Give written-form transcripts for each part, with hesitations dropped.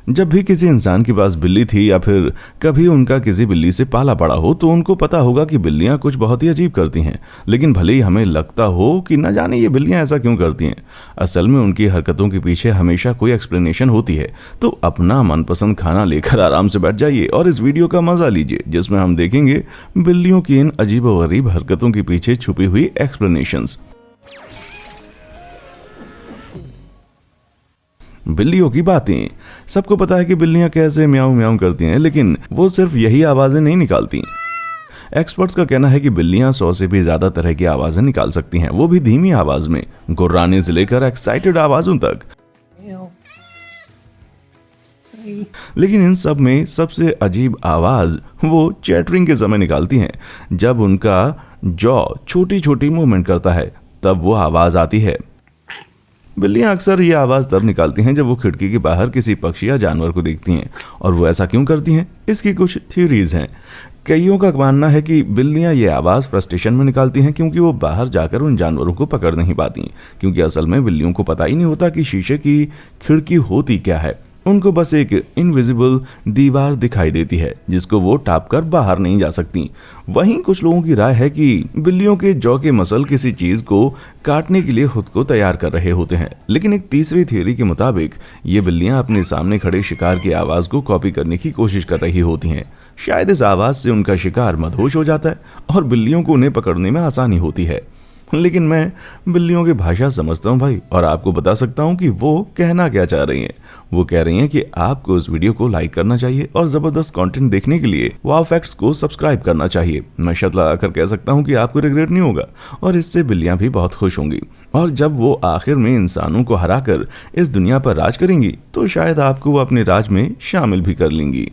जब भी किसी इंसान के पास बिल्ली थी या फिर कभी उनका किसी बिल्ली से पाला पड़ा हो तो उनको पता होगा कि बिल्लियां कुछ बहुत ही अजीब करती हैं। लेकिन भले ही हमें लगता हो कि न जाने ये बिल्लियां ऐसा क्यों करती हैं, असल में उनकी हरकतों के पीछे हमेशा कोई एक्सप्लेनेशन होती है। तो अपना मनपसंद खाना लेकर आराम से बैठ जाइए और इस वीडियो का मजा लीजिए, जिसमें हम देखेंगे बिल्लियों की इन अजीबोगरीब हरकतों के पीछे छुपी हुई एक्सप्लेनेशंस। बिल्लियों की बातें। सबको पता है कि बिल्लियां कैसे म्याऊं म्याऊं करती हैं, लेकिन वो सिर्फ यही आवाजें नहीं निकालती। एक्सपर्ट्स का कहना है कि बिल्लियां 100 से भी ज्यादा तरह की आवाजें निकाल सकती हैं, वो भी धीमी आवाज में, गुर्राने से लेकर एक्साइटेड आवाजों तक। लेकिन इन सब में सबसे अजीब आवाज वो चैटरिंग के समय निकालती हैं। जब उनका जॉ छोटी छोटी मूवमेंट करता है तब वो आवाज आती है। बिल्लियां अक्सर ये आवाज़ तब निकालती हैं जब वो खिड़की के बाहर किसी पक्षी या जानवर को देखती हैं। और वो ऐसा क्यों करती हैं, इसकी कुछ थ्योरीज हैं। कईयों का मानना है कि बिल्लियां ये आवाज़ फ्रस्ट्रेशन में निकालती हैं क्योंकि वो बाहर जाकर उन जानवरों को पकड़ नहीं पाती, क्योंकि असल में बिल्लियों को पता ही नहीं होता कि शीशे की खिड़की होती क्या है। उनको बस एक इनविजिबल दीवार दिखाई देती है जिसको वो टाप कर बाहर नहीं जा सकती। वहीं कुछ लोगों की राय है कि बिल्लियों के जॉ के मसल किसी चीज को काटने के लिए खुद को तैयार कर रहे होते हैं। लेकिन एक तीसरी थियरी के मुताबिक ये बिल्लियां अपने सामने खड़े शिकार की आवाज को कॉपी करने की कोशिश कर रही होती हैं। शायद इस आवाज से उनका शिकार मदहोश हो जाता है और बिल्लियों को उन्हें पकड़ने में आसानी होती है। लेकिन मैं बिल्लियों की भाषा समझता हूँ भाई, और आपको बता सकता हूँ कि वो कहना क्या चाह रही हैं। वो कह रही हैं कि आपको इस वीडियो को लाइक करना चाहिए और जबरदस्त कंटेंट देखने के लिए वाव फैक्ट्स को सब्सक्राइब करना चाहिए। मैं शर्त लगाकर कह सकता हूँ कि आपको रिग्रेट नहीं होगा और इससे बिल्लियां भी बहुत खुश होंगी। और जब वो आखिर में इंसानों को हराकर इस दुनिया पर राज करेंगी तो शायद आपको वो अपने राज में शामिल भी कर लेंगी।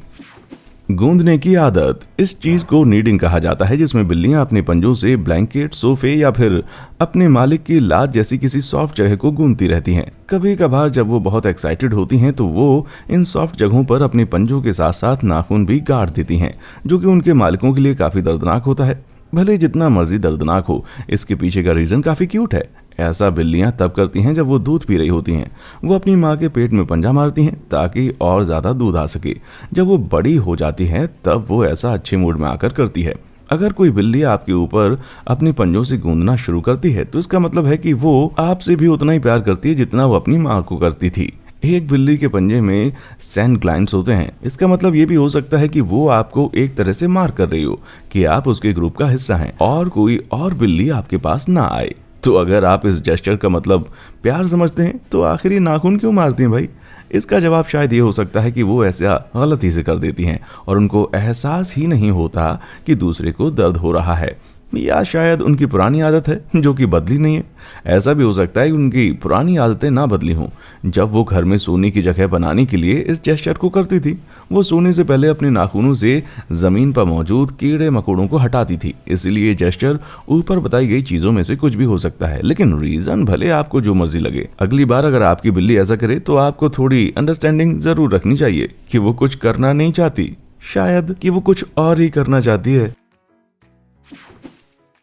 गूंदने की आदत। इस चीज को नीडिंग कहा जाता है, जिसमें बिल्लियां अपने पंजों से ब्लैंकेट, सोफे या फिर अपने मालिक की लात जैसी किसी सॉफ्ट जगह को गूंदती रहती हैं। कभी कभार जब वो बहुत एक्साइटेड होती हैं तो वो इन सॉफ्ट जगहों पर अपने पंजों के साथ साथ नाखून भी गाड़ देती हैं, जो कि उनके मालिकों के लिए काफी दर्दनाक होता है। भले जितना मर्जी दर्दनाक हो, इसके पीछे का रीजन काफी क्यूट है। ऐसा बिल्लियां तब करती हैं जब वो दूध पी रही होती हैं। वो अपनी माँ के पेट में पंजा मारती हैं ताकि और ज़्यादा दूध आ सके। जब वो बड़ी हो जाती हैं तब वो ऐसा अच्छे मूड में आकर करती है। अगर कोई बिल्ली आपके ऊपर अपने पंजों से गूंदना शुरू करती है तो इसका मतलब है कि वो आपसे भी उतना ही प्यार करती है जितना वो अपनी माँ को करती थी। एक बिल्ली के पंजे में सैंड ग्लैंड्स होते हैं। इसका मतलब ये भी हो सकता है कि वो आपको एक तरह से मार कर रही हो कि आप उसके ग्रुप का हिस्सा हैं और कोई और बिल्ली आपके पास ना आए। तो अगर आप इस जेस्चर का मतलब प्यार समझते हैं तो आखिर ये नाखून क्यों मारती हैं भाई? इसका जवाब शायद ये हो सकता है कि वो ऐसा गलती से कर देती हैं और उनको एहसास ही नहीं होता कि दूसरे को दर्द हो रहा है, या शायद उनकी पुरानी आदत है जो कि बदली नहीं है। ऐसा भी हो सकता है कि उनकी पुरानी आदतें ना बदली हों। जब वो घर में सोने की जगह बनाने के लिए इस जेस्चर को करती थी, वो सोने से पहले अपने नाखूनों से जमीन पर मौजूद कीड़े मकोड़ों को हटाती थी। इसलिए ये जेस्चर ऊपर बताई गई चीजों में से कुछ भी हो सकता है, लेकिन रीजन भले आपको जो मर्जी लगे। अगली बार अगर आपकी बिल्ली ऐसा करे तो आपको थोड़ी अंडरस्टैंडिंग जरूर रखनी चाहिए कि वो कुछ करना नहीं चाहती, शायद कि वो कुछ और ही करना चाहती है।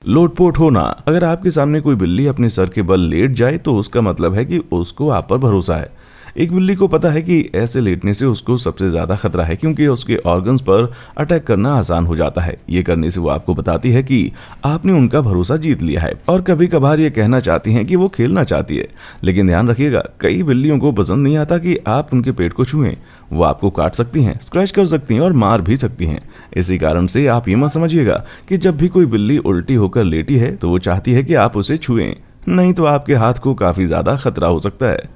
लोटपोट होना। अगर आपके सामने कोई बिल्ली अपने सर के बल लेट जाए तो उसका मतलब है कि उसको आप पर भरोसा है। एक बिल्ली को पता है कि ऐसे लेटने से उसको सबसे ज्यादा खतरा है, क्योंकि उसके ऑर्गन्स पर अटैक करना आसान हो जाता है। ये करने से वो आपको बताती है कि आपने उनका भरोसा जीत लिया है। और कभी कभार ये कहना चाहती हैं कि वो खेलना चाहती है। लेकिन ध्यान रखिएगा, कई बिल्लियों को पसंद नहीं आता कि आप उनके पेट को छुएं। वो आपको काट सकती हैं, स्क्रैच कर सकती हैं और मार भी सकती हैं। इसी कारण से आप ये मत समझिएगा कि जब भी कोई बिल्ली उल्टी होकर लेटी है तो वो चाहती है कि आप उसे छुएं, नहीं तो आपके हाथ को काफी ज्यादा खतरा हो सकता है।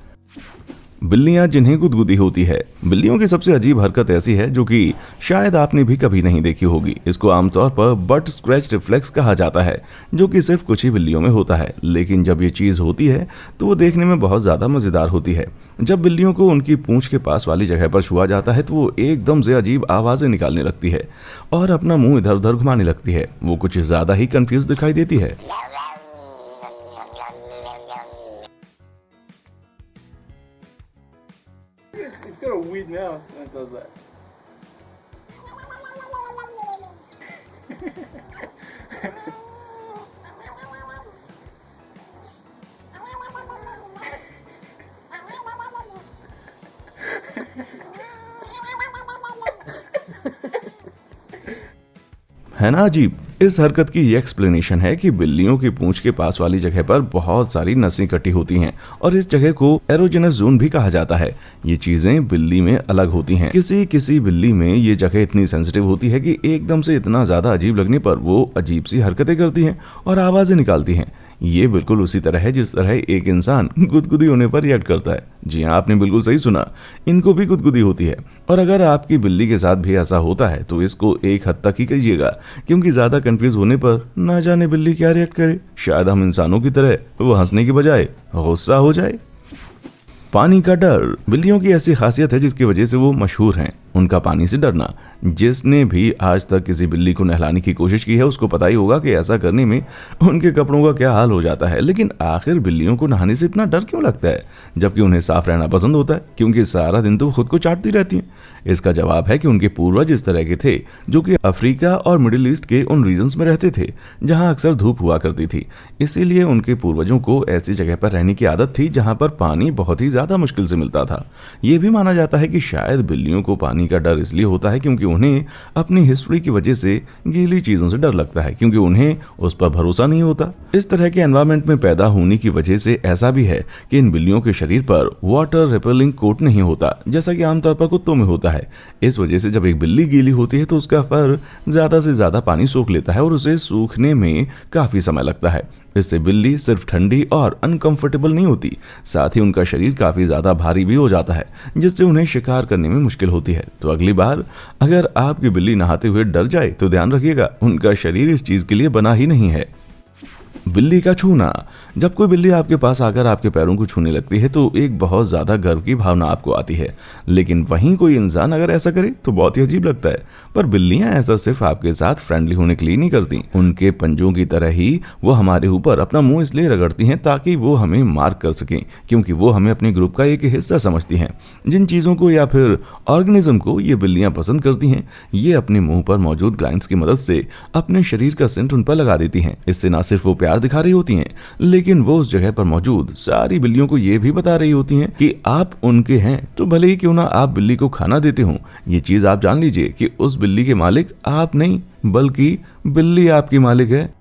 बिल्लियां जिन्हें गुदगुदी होती है। बिल्लियों की सबसे अजीब हरकत ऐसी है जो कि शायद आपने भी कभी नहीं देखी होगी। इसको आमतौर पर बट स्क्रैच रिफ्लेक्स कहा जाता है, जो कि सिर्फ कुछ ही बिल्लियों में होता है। लेकिन जब ये चीज होती है तो वो देखने में बहुत ज्यादा मजेदार होती है। जब बिल्लियों को उनकी पूंछ के पास वाली जगह पर छुआ जाता है तो वो एकदम से अजीब आवाजें निकालने लगती है और अपना मुंह इधर उधर घुमाने लगती है। वो कुछ ज्यादा ही कंफ्यूज दिखाई देती है। It's got a weird mouth when it does that. है ना अजीब। इस हरकत की ये एक्सप्लेनेशन है कि बिल्लियों की पूंछ के पास वाली जगह पर बहुत सारी नसें इकट्ठी होती हैं और इस जगह को एरोजेनस जोन भी कहा जाता है। ये चीजें बिल्ली में अलग होती हैं। किसी किसी बिल्ली में ये जगह इतनी सेंसिटिव होती है कि एकदम से इतना ज्यादा अजीब लगने पर वो अजीब सी हरकतें करती हैं और आवाजें निकालती हैं। ये बिल्कुल उसी तरह है जिस तरह एक इंसान गुदगुदी होने पर रिएक्ट करता है। जी हाँ, आपने बिल्कुल सही सुना, इनको भी गुदगुदी होती है। और अगर आपकी बिल्ली के साथ भी ऐसा होता है तो इसको एक हद तक ही कीजिएगा, क्योंकि ज्यादा कंफ्यूज होने पर ना जाने बिल्ली क्या रिएक्ट करे। शायद हम इंसानों की तरह वो हंसने की बजाय गुस्सा हो जाए। पानी का डर बिल्लियों की ऐसी खासियत है जिसकी वजह से वो मशहूर हैं, उनका पानी से डरना। जिसने भी आज तक किसी बिल्ली को नहलाने की कोशिश की है उसको पता ही होगा कि ऐसा करने में उनके कपड़ों का क्या हाल हो जाता है। लेकिन आखिर बिल्लियों को नहाने से इतना डर क्यों लगता है, जबकि उन्हें साफ रहना पसंद होता है? क्योंकि सारा दिन तो खुद को चाटती रहती हैं। इसका जवाब है कि उनके पूर्वज इस तरह के थे, जो कि अफ्रीका और मिडिल ईस्ट के उन रीजन्स में रहते थे जहां अक्सर धूप हुआ करती थी। इसीलिए उनके पूर्वजों को ऐसी जगह पर रहने की आदत थी जहां पर पानी बहुत ही ज्यादा मुश्किल से मिलता था। ये भी माना जाता है कि शायद बिल्लियों को पानी का डर इसलिए होता है क्योंकि उन्हें अपनी हिस्ट्री की वजह से गीली चीजों से डर लगता है, क्योंकि उन्हें उस पर भरोसा नहीं होता। इस तरह के एनवायरनमेंट में पैदा होने की वजह से ऐसा भी है कि इन बिल्लियों के शरीर पर वाटर रिपेलिंग कोट नहीं होता, जैसा कि आमतौर पर कुत्तों में होता है। इस वजह से जब एक बिल्ली गीली होती है तो उसका फर ज्यादा से ज्यादा पानी सोख लेता है और उसे सूखने में काफी समय लगता है। इससे बिल्ली सिर्फ ठंडी और अनकंफर्टेबल नहीं होती, साथ ही उनका शरीर काफी ज्यादा भारी भी हो जाता है, जिससे उन्हें शिकार करने में मुश्किल होती है। तो अगली बार अगर आपकी बिल्ली नहाते हुए डर जाए तो ध्यान रखिएगा, उनका शरीर इस चीज के लिए बना ही नहीं है। बिल्ली का छूना। जब कोई बिल्ली आपके पास आकर आपके पैरों को छूने लगती है तो एक बहुत ज्यादा गर्व की भावना आपको आती है, लेकिन वहीं कोई इंसान अगर ऐसा करे तो बहुत ही अजीब लगता है। पर बिल्लियां ऐसा सिर्फ आपके साथ फ्रेंडली होने के लिए नहीं करती। उनके पंजों की तरह ही वो हमारे ऊपर अपना मुंह इसलिए रगड़ती हैं ताकि वो हमें मार्क कर सकें, क्योंकि वो हमें अपने ग्रुप का एक हिस्सा समझती हैं। जिन चीजों को या फिर ऑर्गेनिज्म को ये बिल्लियां पसंद करती हैं, ये अपने मुंह पर मौजूद ग्लैंड्स की मदद से अपने शरीर का सेंट उन पर लगा देती हैं। इससे न सिर्फ वो प्यार दिखा रही होती हैं, लेकिन वो उस जगह पर मौजूद सारी बिल्लियों को ये भी बता रही होती हैं कि आप उनके हैं। तो भले ही क्यों ना आप बिल्ली को खाना देते हो, ये चीज आप जान लीजिए कि उस बिल्ली के मालिक आप नहीं बल्कि बिल्ली आपकी मालिक है।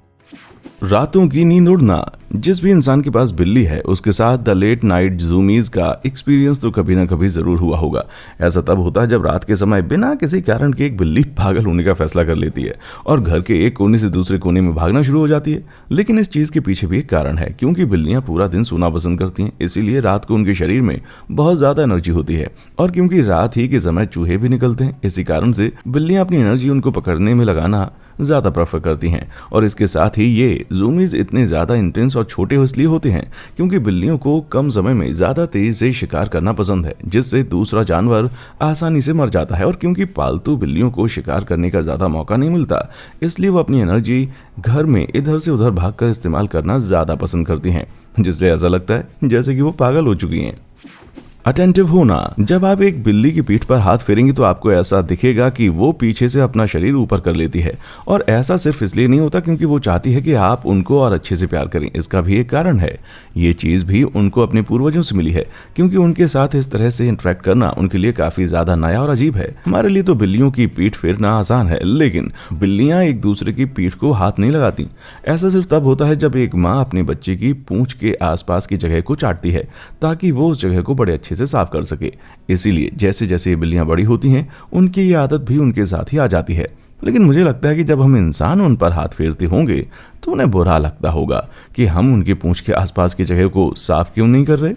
रातों की नींद उड़ना। जिस भी इंसान के पास बिल्ली है उसके साथ द लेट नाइट ज़ूमीज़ का एक्सपीरियंस तो कभी ना कभी जरूर हुआ होगा। ऐसा तब होता है जब रात के समय बिना किसी कारण के एक बिल्ली पागल होने का फैसला कर लेती है और घर के एक कोने से दूसरे कोने में भागना शुरू हो जाती है। लेकिन इस चीज के पीछे भी एक कारण है, क्योंकि बिल्लियां पूरा दिन सोना पसंद करती हैं, इसीलिए रात को उनके शरीर में बहुत ज्यादा एनर्जी होती है। और क्योंकि रात ही के समय चूहे भी निकलते हैं, इसी कारण से बिल्लियां अपनी एनर्जी उनको पकड़ने में लगाना ज्यादा प्रेफर करती हैं। और इसके साथ ही ये ज़ूमीज़ इतने ज्यादा इंटेंस और छोटे इसलिए होते हैं क्योंकि बिल्लियों को कम समय में ज्यादा तेजी से शिकार करना पसंद है, जिससे दूसरा जानवर आसानी से मर जाता है। और क्योंकि पालतू बिल्लियों को शिकार करने का ज्यादा मौका नहीं मिलता, इसलिए वो अपनी एनर्जी घर में इधर से उधर भागकर इस्तेमाल करना ज्यादा पसंद करती हैं, जिससे ऐसा लगता है जैसे कि वो पागल हो चुकी हैं। अटेंटिव होना। जब आप एक बिल्ली की पीठ पर हाथ फेरेंगे तो आपको ऐसा दिखेगा कि वो पीछे से अपना शरीर ऊपर कर लेती है, और ऐसा सिर्फ इसलिए नहीं होता क्योंकि वो चाहती है कि आप उनको और अच्छे से प्यार करें। इसका भी एक कारण है, ये चीज भी उनको अपने पूर्वजों से मिली है, क्योंकि उनके साथ इस तरह से इंटरेक्ट करना उनके लिए काफी ज्यादा नया और अजीब है। हमारे लिए तो बिल्लियों की पीठ फेरना आसान है, लेकिन बिल्लियां एक दूसरे की पीठ को हाथ नहीं लगाती। ऐसा सिर्फ तब होता है जब एक माँ अपने बच्चे की पूंछ के आसपास की जगह को चाटती है ताकि वो उस जगह को बड़े अच्छे से साफ कर सके। इसीलिए जैसे जैसे ये बिल्लियां बड़ी होती हैं उनकी ये आदत भी उनके साथ ही आ जाती है। लेकिन मुझे लगता है कि जब हम इंसान उन पर हाथ फेरते होंगे तो उन्हें बुरा लगता होगा कि हम उनकी पूंछ के आसपास की जगह को साफ क्यों नहीं कर रहे।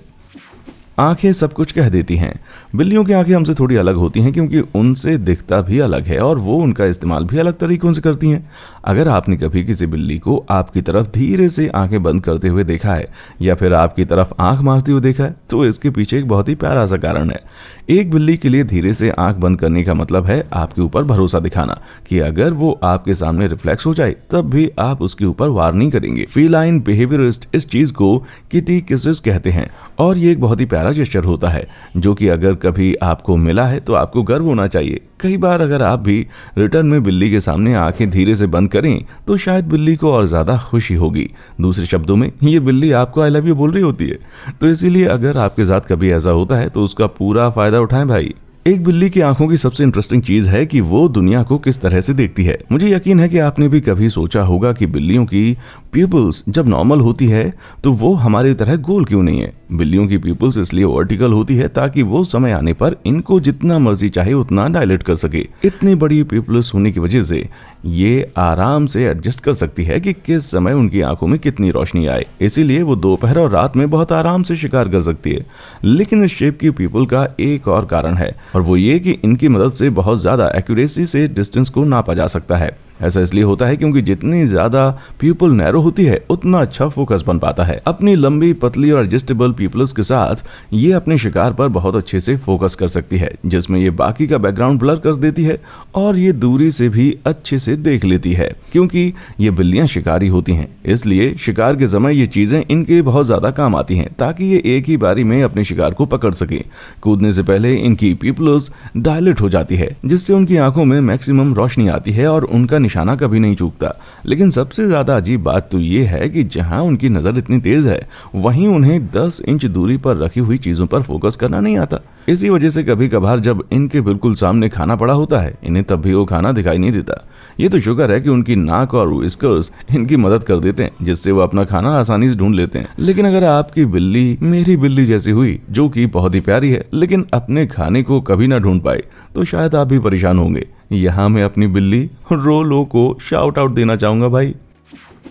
आंखें सब कुछ कह देती हैं। बिल्लियों की आंखें हमसे थोड़ी अलग होती हैं क्योंकि उनसे दिखता भी अलग है और वो उनका इस्तेमाल भी अलग तरीकों से करती हैं। अगर आपने कभी किसी बिल्ली को आपकी तरफ धीरे से आंखें बंद करते हुए देखा है या फिर आपकी तरफ आंख मारते हुए देखा है तो इसके पीछे एक बहुत ही प्यारा सा कारण है। एक बिल्ली के लिए धीरे से आंख बंद करने का मतलब है आपके ऊपर भरोसा दिखाना कि अगर वो आपके सामने रिफ्लेक्स हो जाए तब भी आप उसके ऊपर वार नहीं करेंगे। फीलाइन बिहेवियरिस्ट इस चीज को किटी किसेस कहते हैं और ये एक बहुत ही प्यारा जेस्चर होता है जो कि अगर कभी आपको मिला है तो आपको गर्व होना चाहिए। कई बार अगर आप भी रिटर्न में बिल्ली के सामने आंखें धीरे से बंद करें तो शायद बिल्ली को और ज्यादा खुशी होगी। दूसरे शब्दों में ये बिल्ली आपको आई लव यू बोल रही होती है। तो इसीलिए अगर आपके साथ कभी ऐसा होता है तो उसका पूरा फायदा उठाएं भाई। एक बिल्ली की आंखों की सबसे इंटरेस्टिंग चीज है कि वो दुनिया को किस तरह से देखती है। मुझे यकीन है कि आपने भी कभी सोचा होगा कि बिल्लियों की प्यूपल्स जब नॉर्मल होती है तो वो हमारी तरह गोल क्यों नहीं है। बिल्लियों की प्यूपल्स इसलिए वर्टिकल होती है ताकि वो समय आने पर इनको जितना मर्जी चाहे उतना डायलेट कर सके। इतनी बड़ी प्यूपल्स होने की वजह से ये आराम से एडजस्ट कर सकती है कि किस समय उनकी आंखों में कितनी रोशनी आए, इसीलिए वो दोपहर और रात में बहुत आराम से शिकार कर सकती है। लेकिन इस शेप की प्यूपल का एक और कारण है, और वो ये कि इनकी मदद से बहुत ज्यादा एक्यूरेसी से डिस्टेंस को नापा जा सकता है। ऐसा इसलिए होता है क्योंकि जितनी ज्यादा प्यूपल नैरो होती है उतना अच्छा फोकस बन पाता है। अपनी लंबी, पतली और एडजस्टेबल प्यूपल्स के साथ ये अपने शिकार पर बहुत अच्छे से फोकस कर सकती है, जिसमें ये बाकी का बैकग्राउंड ब्लर कर देती है और ये दूरी से भी अच्छे से देख लेती है। क्योंकि ये बिल्लियां शिकारी होती हैं, इसलिए शिकार के समय ये चीजें इनके बहुत ज्यादा काम आती हैं ताकि ये एक ही बारी में अपने शिकार को पकड़ सके। कूदने से पहले इनकी प्यूपल्स डायलेट हो जाती है, जिससे उनकी आंखों में मैक्सिमम रोशनी आती है और उनका निशाना कभी नहीं चूकता। लेकिन सबसे ज्यादा अजीब बात तो ये है कि जहां उनकी नजर इतनी तेज है, वहीं उन्हें 10 इंच दूरी पर रखी हुई चीजों पर फोकस करना नहीं आता। इसी वजह से कभी कभार जब इनके बिल्कुल सामने खाना पड़ा होता है, इन्हें तब भी वो खाना दिखाई नहीं देता। ये तो शुक्र है कि उनकी नाक और व्हिस्कर्स इनकी मदद कर देते हैं, जिससे वो अपना खाना आसानी से ढूंढ लेते हैं। लेकिन अगर आपकी बिल्ली मेरी बिल्ली जैसी हुई, जो कि बहुत ही प्यारी है लेकिन अपने खाने को कभी ना ढूंढ पाए, तो शायद आप भी परेशान होंगे। यहाँ मैं अपनी बिल्ली रोलो को शाउट आउट देना चाहूंगा भाई।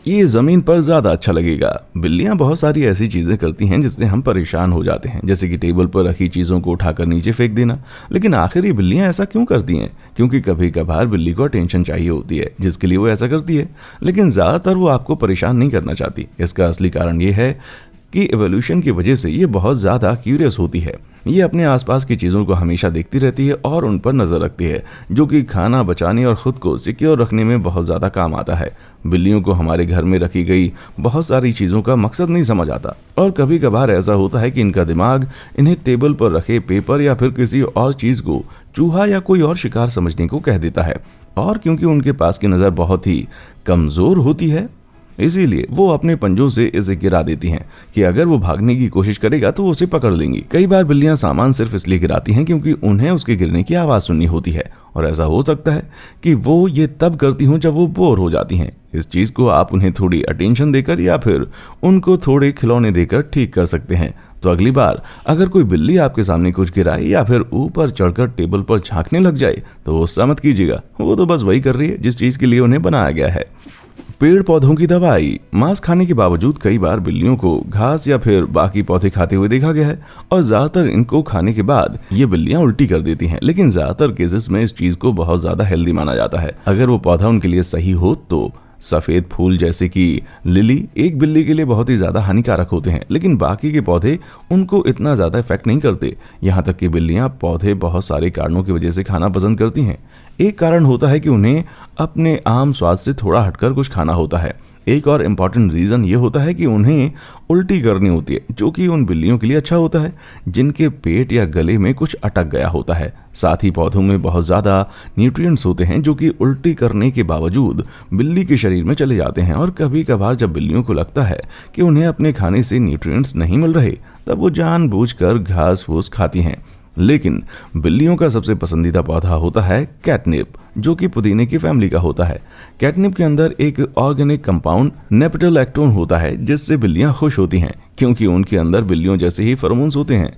ये जमीन पर ज्यादा अच्छा लगेगा। बिल्लियां बहुत सारी ऐसी चीजें करती हैं जिससे हम परेशान हो जाते हैं, जैसे कि टेबल पर रखी चीजों को उठाकर नीचे फेंक देना। लेकिन आखिर ये बिल्लियां ऐसा क्यों करती हैं? क्योंकि कभी कभार बिल्ली को अटेंशन चाहिए होती है, जिसके लिए वो ऐसा करती है। लेकिन ज्यादातर वो आपको परेशान नहीं करना चाहती। इसका असली कारण ये है कि एवोल्यूशन की वजह से ये बहुत ज्यादा क्यूरियस होती है। ये अपने आसपास की चीज़ों को हमेशा देखती रहती है और उन पर नज़र रखती है, जो कि खाना बचाने और ख़ुद को सिक्योर रखने में बहुत ज़्यादा काम आता है। बिल्लियों को हमारे घर में रखी गई बहुत सारी चीज़ों का मकसद नहीं समझ आता, और कभी कभार ऐसा होता है कि इनका दिमाग इन्हें टेबल पर रखे पेपर या फिर किसी और चीज़ को चूहा या कोई और शिकार समझने को कह देता है। और क्योंकि उनके पास की नज़र बहुत ही कमज़ोर होती है, इसीलिए वो अपने पंजों से इसे गिरा देती हैं कि अगर वो भागने की कोशिश करेगा तो वो उसे पकड़ लेंगी। कई बार बिल्लियां सामान सिर्फ इसलिए गिराती हैं क्योंकि उन्हें उसके गिरने की आवाज़ सुननी होती है, और ऐसा हो सकता है कि वो ये तब करती हों जब वो बोर हो जाती हैं। इस चीज़ को आप उन्हें थोड़ी अटेंशन देकर या फिर उनको थोड़े खिलौने देकर ठीक कर सकते हैं। तो अगली बार अगर कोई बिल्ली आपके सामने कुछ गिराए या फिर ऊपर चढ़कर टेबल पर झांकने लग जाए तो गुस्सा मत कीजिएगा, वो तो बस वही कर रही है जिस चीज़ के लिए उन्हें बनाया गया है। पेड़ पौधों की दवाई। मांस खाने के बावजूद कई बार बिल्लियों को घास या फिर बाकी पौधे खाते हुए देखा गया है, और ज्यादातर इनको खाने के बाद ये बिल्लियां उल्टी कर देती हैं। लेकिन ज्यादातर केसेस में इस चीज को बहुत ज्यादा हेल्दी माना जाता है अगर वो पौधा उनके लिए सही हो तो। सफेद फूल जैसे कि लिली एक बिल्ली के लिए बहुत ही ज्यादा हानिकारक होते हैं, लेकिन बाकी के पौधे उनको इतना ज्यादा इफेक्ट नहीं करते। यहाँ तक कि बिल्लियां पौधे बहुत सारे कारणों की वजह से खाना पसंद करती हैं। एक कारण होता है कि उन्हें अपने आम स्वाद से थोड़ा हटकर कुछ खाना होता है। एक और इम्पॉर्टेंट रीज़न ये होता है कि उन्हें उल्टी करनी होती है, जो कि उन बिल्लियों के लिए अच्छा होता है जिनके पेट या गले में कुछ अटक गया होता है। साथ ही पौधों में बहुत ज़्यादा न्यूट्रिएंट्स होते हैं जो कि उल्टी करने के बावजूद बिल्ली के शरीर में चले जाते हैं, और कभी कभार जब बिल्लियों को लगता है कि उन्हें अपने खाने से न्यूट्रिएंट्स नहीं मिल रहे, तब वो जानबूझकर घास फूस खाती हैं। लेकिन बिल्लियों का सबसे पसंदीदा पौधा होता है कैटनिप, जो कि पुदीने की फैमिली का होता है। कैटनिप के अंदर एक ऑर्गेनिक कंपाउंड नेपटोलैक्टोन होता है, जिससे बिल्लियां खुश होती हैं क्योंकि उनके अंदर बिल्लियों जैसे ही फेरोमोन्स होते हैं।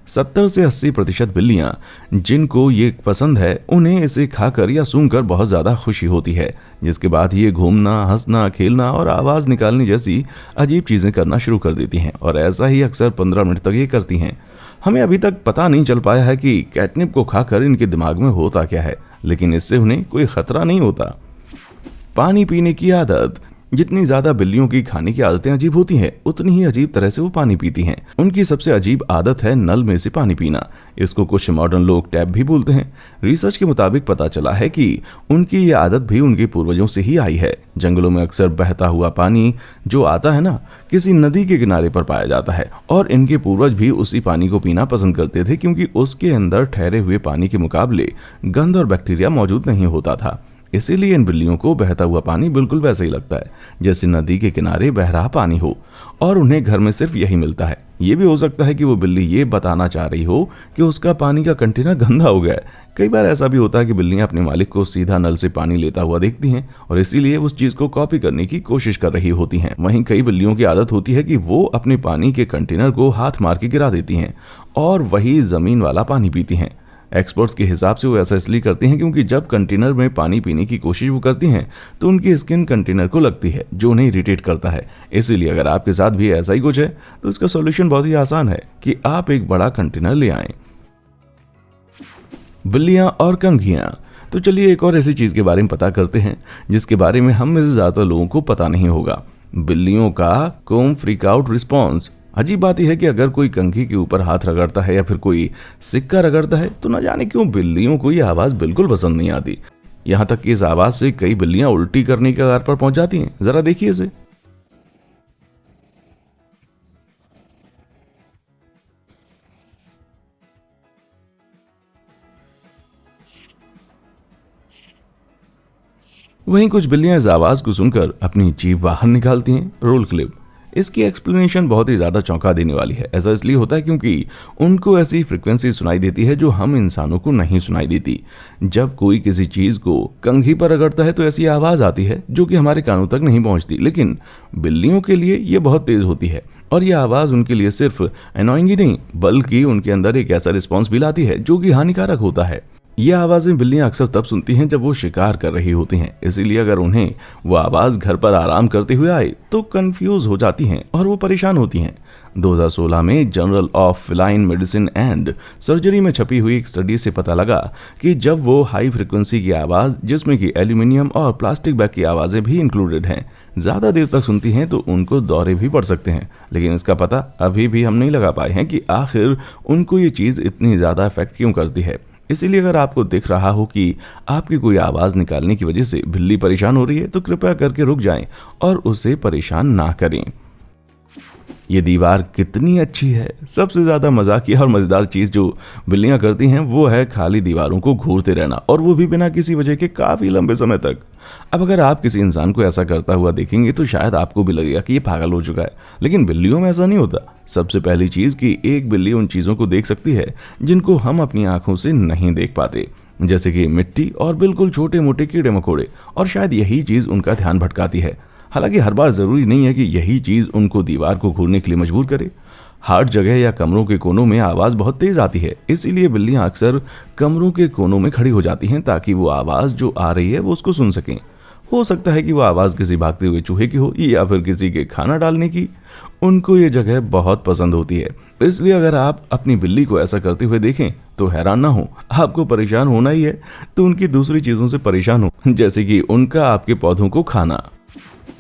70 से 80% बिल्लियां जिनको ये पसंद है, उन्हें इसे खाकर या सूंघकर बहुत ज़्यादा खुशी होती है, जिसके बाद ये घूमना, हंसना, खेलना और आवाज़ निकालने जैसी अजीब चीज़ें करना शुरू कर देती हैं, और ऐसा ही अक्सर 15 मिनट तक ये करती हैं। हमें अभी तक पता नहीं चल पाया है कि कैटनिप को खाकर इनके दिमाग में होता क्या है, लेकिन इससे उन्हें कोई खतरा नहीं होता। पानी पीने की आदत। जितनी ज्यादा बिल्लियों की खाने की आदतें अजीब होती हैं, उतनी ही अजीब तरह से वो पानी पीती हैं। उनकी सबसे अजीब आदत है नल में से पानी पीना। इसको कुछ मॉडर्न लोग टैप भी बोलते हैं। रिसर्च के मुताबिक पता चला है कि उनकी ये आदत भी उनके पूर्वजों से ही आई है। जंगलों में अक्सर बहता हुआ पानी जो आता है ना, किसी नदी के किनारे पर पाया जाता है, और इनके पूर्वज भी उसी पानी को पीना पसंद करते थे क्योंकि उसके अंदर ठहरे हुए पानी के मुकाबले गंध और बैक्टीरिया मौजूद नहीं होता था। इसीलिए इन बिल्लियों को बहता हुआ पानी बिल्कुल वैसे ही लगता है जैसे नदी के किनारे बह रहा पानी हो, और उन्हें घर में सिर्फ यही मिलता है। ये भी हो सकता है कि वो बिल्ली ये बताना चाह रही हो कि उसका पानी का कंटेनर गंदा हो गया है। कई बार ऐसा भी होता है कि बिल्लियां अपने मालिक को सीधा नल से पानी लेता हुआ देखती हैं और इसीलिए उस चीज को कॉपी करने की कोशिश कर रही होती हैं। वहीं कई बिल्लियों की आदत होती है कि वो अपने पानी के कंटेनर को हाथ मार के गिरा देती हैं और वही जमीन वाला पानी पीती हैं। एक्सपर्ट्स के हिसाब से वो ऐसा इसलिए करती हैं क्योंकि जब कंटेनर में पानी पीने की कोशिश वो करती हैं तो उनकी स्किन कंटेनर को लगती है, जो उन्हें इरिटेट करता है। इसीलिए अगर आपके साथ भी ऐसा ही कुछ है तो इसका सॉल्यूशन बहुत ही आसान है कि आप एक बड़ा कंटेनर ले आएं। बिल्लियां और कंघियां। तो चलिए एक और ऐसी चीज के बारे में पता करते हैं जिसके बारे में हम में से ज्यादातर लोगों को पता नहीं होगा। बिल्लियों का कोम फ्रीक आउट रिस्पॉन्स। अजीब बात यह है कि अगर कोई कंघी के ऊपर हाथ रगड़ता है या फिर कोई सिक्का रगड़ता है तो न जाने क्यों बिल्लियों को यह आवाज बिल्कुल पसंद नहीं आती। यहां तक कि इस आवाज से कई बिल्लियां उल्टी करने के कगार पर पहुंच जाती हैं। जरा देखिए इसे। वहीं कुछ बिल्लियां इस आवाज को सुनकर अपनी जीभ बाहर निकालती हैं। Role clip. इसकी एक्सप्लेनेशन बहुत ही ज्यादा चौंका देने वाली है। ऐसा इसलिए होता है क्योंकि उनको ऐसी फ्रीक्वेंसी सुनाई देती है जो हम इंसानों को नहीं सुनाई देती। जब कोई किसी चीज को कंघी पर रगड़ता है तो ऐसी आवाज आती है जो कि हमारे कानों तक नहीं पहुंचती, लेकिन बिल्लियों के लिए ये बहुत तेज होती है और यह आवाज उनके लिए सिर्फ एनॉइंग ही नहीं बल्कि उनके अंदर एक ऐसा रिस्पॉन्स भी लाती है जो कि हानिकारक होता है। यह आवाजें बिल्लियां अक्सर तब सुनती हैं जब वो शिकार कर रही होती हैं। इसीलिए अगर उन्हें वो आवाज घर पर आराम करते हुए आए तो कंफ्यूज हो जाती हैं और वो परेशान होती हैं। 2016 में journal of feline medicine and surgery में छपी हुई एक स्टडी से पता लगा कि जब वो हाई फ्रिक्वेंसी की आवाज जिसमें कि एल्यूमिनियम और प्लास्टिक बैग की आवाजें भी इंक्लूडेड हैं ज्यादा देर तक सुनती हैं तो उनको दौरे भी पड़ सकते हैं। लेकिन इसका पता अभी भी हम नहीं लगा पाए हैं कि आखिर उनको ये चीज इतनी ज्यादा इफेक्ट क्यों करती है। इसीलिए अगर आपको दिख रहा हो कि आपकी कोई आवाज निकालने की वजह से बिल्ली परेशान हो रही है तो कृपया करके रुक जाएं और उसे परेशान ना करें। ये दीवार कितनी अच्छी है। सबसे ज्यादा मजाकिया और मजेदार चीज जो बिल्लियां करती हैं वो है खाली दीवारों को घूरते रहना, और वो भी बिना किसी वजह के काफी लंबे समय तक। अब अगर आप किसी इंसान को ऐसा करता हुआ देखेंगे तो शायद आपको भी लगेगा कि ये पागल हो चुका है, लेकिन बिल्लियों में ऐसा नहीं होता। सबसे पहली चीज कि एक बिल्ली उन चीजों को देख सकती है जिनको हम अपनी आंखों से नहीं देख पाते, जैसे कि मिट्टी और बिल्कुल छोटे मोटे कीड़े मकोड़े, और शायद यही चीज उनका ध्यान भटकाती है। हालांकि हर बार जरूरी नहीं है कि यही चीज उनको दीवार को घूरने के लिए मजबूर करे। हर जगह या कमरों के कोनों में आवाज बहुत तेज आती है, इसीलिए बिल्लियां अक्सर कमरों के कोनों में खड़ी हो जाती हैं ताकि वो आवाज जो आ रही है वो उसको सुन सकें। हो सकता है कि वो आवाज किसी भागते हुए चूहे की हो या फिर किसी के खाना डालने की। उनको ये जगह बहुत पसंद होती है, इसलिए अगर आप अपनी बिल्ली को ऐसा करते हुए देखें तो हैरान ना हो। आपको परेशान होना ही है तो उनकी दूसरी चीजों से परेशान हो, जैसे कि उनका आपके पौधों को खाना।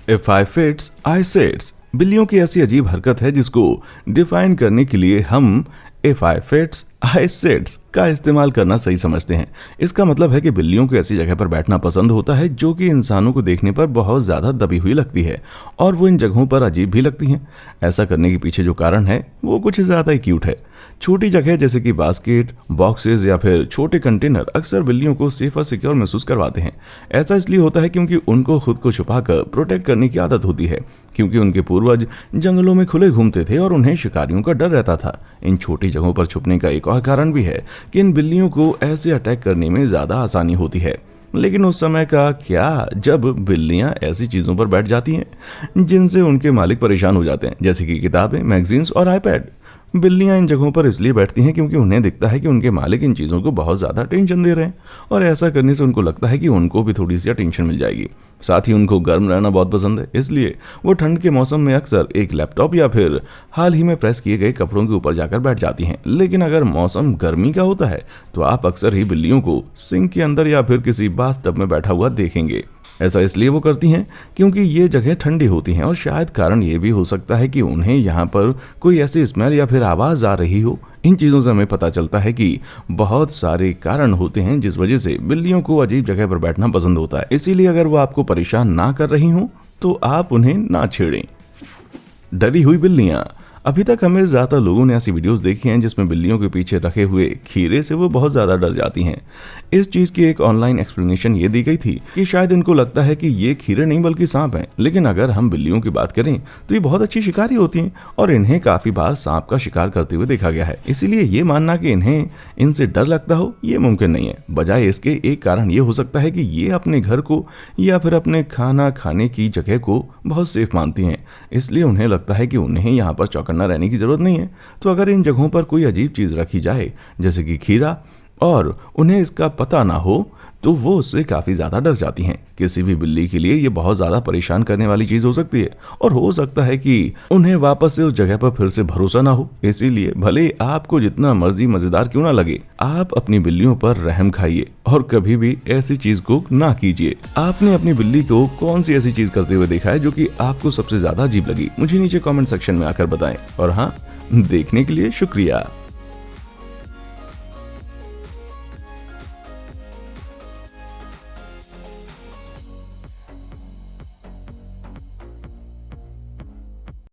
If I fits, I sits। बिल्लियों की ऐसी अजीब हरकत है जिसको डिफाइन करने के लिए हम If I fits, I sits का इस्तेमाल करना सही समझते हैं। इसका मतलब है कि बिल्लियों को ऐसी जगह पर बैठना पसंद होता है जो कि इंसानों को देखने पर बहुत ज्यादा दबी हुई लगती है और वो इन जगहों पर अजीब भी लगती हैं। ऐसा करने के पीछे जो कारण है वो कुछ ज्यादा ही क्यूट है। छोटी जगह जैसे कि बास्केट, बॉक्सेस या फिर छोटे कंटेनर अक्सर बिल्लियों को सेफ और सिक्योर महसूस करवाते हैं। ऐसा इसलिए होता है क्योंकि उनको खुद को छुपाकर प्रोटेक्ट करने की आदत होती है, क्योंकि उनके पूर्वज जंगलों में खुले घूमते थे और उन्हें शिकारियों का डर रहता था। इन छोटी जगहों पर छुपने का एक और कारण भी है कि इन बिल्लियों को ऐसे अटैक करने में ज्यादा आसानी होती है। लेकिन उस समय का क्या जब बिल्लियां ऐसी चीजों पर बैठ जाती हैं जिनसे उनके मालिक परेशान हो जाते हैं, जैसे कि किताबें, मैगजीन्स और आईपैड। बिल्लियां इन जगहों पर इसलिए बैठती हैं क्योंकि उन्हें दिखता है कि उनके मालिक इन चीज़ों को बहुत ज़्यादा टेंशन दे रहे हैं, और ऐसा करने से उनको लगता है कि उनको भी थोड़ी सी अटेंशन मिल जाएगी। साथ ही उनको गर्म रहना बहुत पसंद है, इसलिए वो ठंड के मौसम में अक्सर एक लैपटॉप या फिर हाल ही में प्रेस किए गए कपड़ों के ऊपर जाकर बैठ जाती हैं। लेकिन अगर मौसम गर्मी का होता है तो आप अक्सर ही बिल्लियों को सिंक के अंदर या फिर किसी बाथ टब में बैठा हुआ देखेंगे। ऐसा इसलिए वो करती हैं क्योंकि ये जगह ठंडी होती हैं, और शायद कारण ये भी हो सकता है कि उन्हें यहाँ पर कोई ऐसी स्मेल या फिर आवाज़ आ रही हो। इन चीज़ों से हमें पता चलता है कि बहुत सारे कारण होते हैं जिस वजह से बिल्लियों को अजीब जगह पर बैठना पसंद होता है। इसीलिए अगर वो आपको परेशान ना कर रही हो तो आप उन्हें ना छेड़ें। डरी हुई बिल्लियाँ। अभी तक हमें ज्यादातर लोगों ने ऐसी वीडियोस देखी हैं जिसमें बिल्लियों के पीछे रखे हुए खीरे से वो बहुत ज्यादा डर जाती हैं। इस चीज की एक ऑनलाइन एक्सप्लेनेशन ये दी गई थी कि शायद इनको लगता है कि ये खीरे नहीं बल्कि सांप हैं, लेकिन अगर हम बिल्लियों की बात करें तो ये बहुत अच्छी शिकारी होती हैं और इन्हें काफी बार सांप का शिकार करते हुए देखा गया है। इसीलिए ये मानना कि इन्हें इनसे डर लगता हो ये मुमकिन नहीं है। बजाय इसके एक कारण ये हो सकता है कि ये अपने घर को या फिर अपने खाना खाने की जगह को बहुत सेफ मानती हैं, इसलिए उन्हें लगता है कि उन्हें यहाँ पर चौकन्ना रहने की जरूरत नहीं है। तो अगर इन जगहों पर कोई अजीब चीज रखी जाए जैसे कि खीरा और उन्हें इसका पता ना हो तो वो उससे काफी ज्यादा डर जाती हैं। किसी भी बिल्ली के लिए ये बहुत ज्यादा परेशान करने वाली चीज हो सकती है और हो सकता है कि उन्हें वापस से उस जगह पर फिर से भरोसा ना हो। इसीलिए भले आपको जितना मर्जी मजेदार क्यों ना लगे, आप अपनी बिल्लियों पर रहम खाइए और कभी भी ऐसी चीज को ना कीजिए। आपने अपनी बिल्ली को कौन सी ऐसी चीज करते हुए देखा है जो कि आपको सबसे ज्यादा अजीब लगी? मुझे नीचे कमेंट सेक्शन में आकर बताएं। और हाँ, देखने के लिए शुक्रिया।